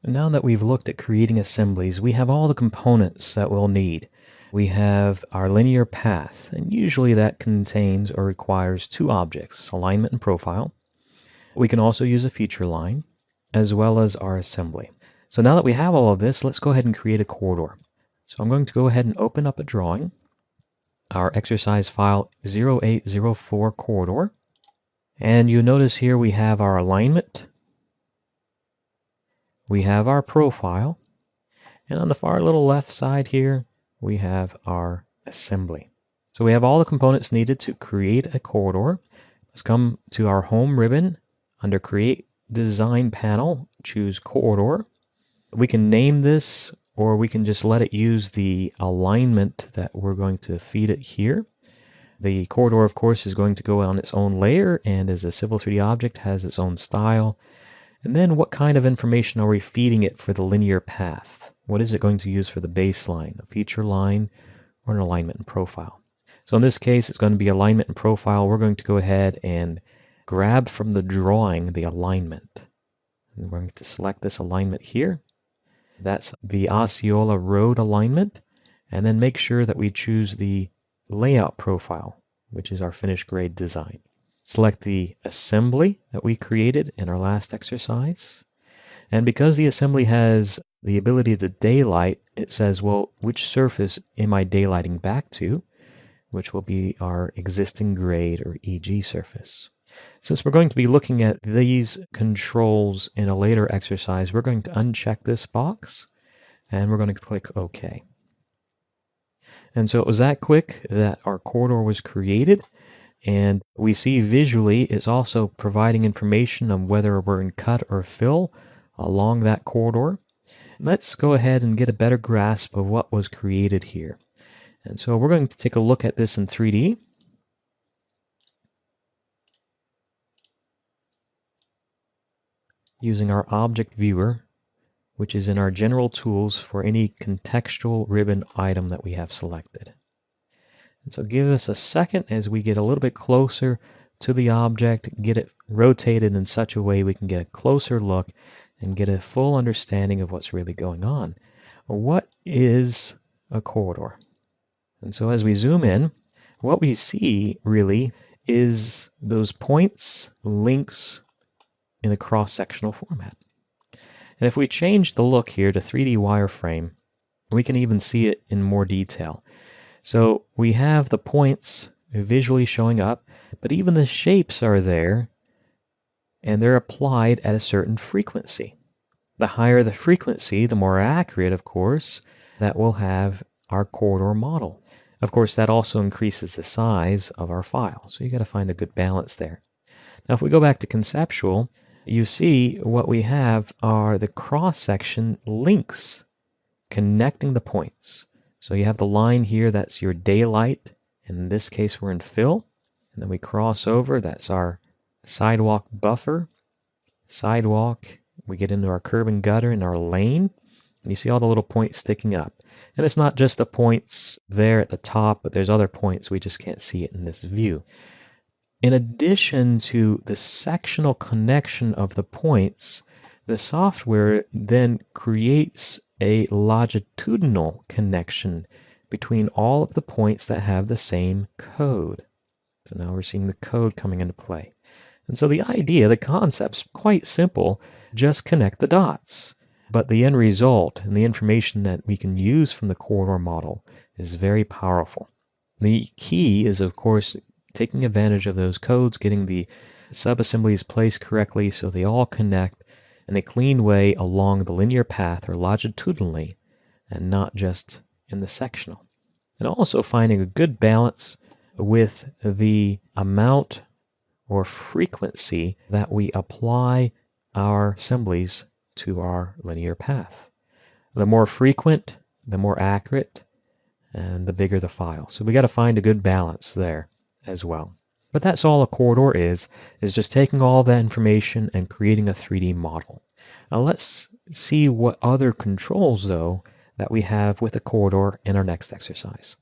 Now that we've looked at creating assemblies, we have all the components that we'll need. We have our linear path, and usually that contains or requires two objects, alignment and profile. We can also use a feature line, as well as our assembly. So now that we have all of this, let's go ahead and create a corridor. So I'm going to go ahead and open up a drawing, our exercise file 0804 corridor. And you notice here we have our alignment, we have our profile, and on the far little left side here, we have our assembly. So we have all the components needed to create a corridor. Let's come to our home ribbon. Under Create Design panel, choose Corridor. We can name this, or we can just let it use the alignment that we're going to feed it here. The corridor, of course, is going to go on its own layer, and as a Civil 3D object, has its own style. And then what kind of information are we feeding it for the linear path? What is it going to use for the baseline, a feature line, or an alignment and profile? So in this case, it's going to be alignment and profile. We're going to go ahead and grab from the drawing the alignment. And we're going to select this alignment here. That's the Osceola Road alignment. And then make sure that we choose the layout profile, which is our finished grade design. Select the assembly that we created in our last exercise. And because the assembly has the ability to daylight, it says, well, which surface am I daylighting back to? Which will be our existing grade or EG surface. Since we're going to be looking at these controls in a later exercise, we're going to uncheck this box and we're going to click OK. And so it was that quick that our corridor was created. And we see visually it's also providing information on whether we're in cut or fill along that corridor. Let's go ahead and get a better grasp of what was created here. And so we're going to take a look at this in 3D. Using our object viewer, which is in our general tools for any contextual ribbon item that we have selected. And so give us a second as we get a little bit closer to the object, get it rotated in such a way we can get a closer look and get a full understanding of what's really going on. What is a corridor? And so as we zoom in, what we see really is those points, links in a cross-sectional format. And if we change the look here to 3D wireframe, we can even see it in more detail. So we have the points visually showing up, but even the shapes are there, and they're applied at a certain frequency. The higher the frequency, the more accurate, of course, that we'll have our corridor model. Of course, that also increases the size of our file, so you got to find a good balance there. Now, if we go back to conceptual, you see what we have are the cross-section links connecting the points. So you have the line here, that's your daylight. In this case, we're in fill. And then we cross over, that's our sidewalk buffer. Sidewalk, we get into our curb and gutter and our lane. And you see all the little points sticking up. And it's not just the points there at the top, but there's other points, we just can't see it in this view. In addition to the sectional connection of the points, the software then creates a longitudinal connection between all of the points that have the same code. So now we're seeing the code coming into play. And so the idea, the concept's quite simple, just connect the dots. But the end result and the information that we can use from the corridor model is very powerful. The key is, of course, taking advantage of those codes, getting the sub-assemblies placed correctly so they all connect in a clean way along the linear path or longitudinally, and not just in the sectional. And also finding a good balance with the amount or frequency that we apply our assemblies to our linear path. The more frequent, the more accurate, and the bigger the file. So we got to find a good balance there as well. But that's all a corridor is just taking all of that information and creating a 3D model. Now let's see what other controls, though, that we have with a corridor in our next exercise.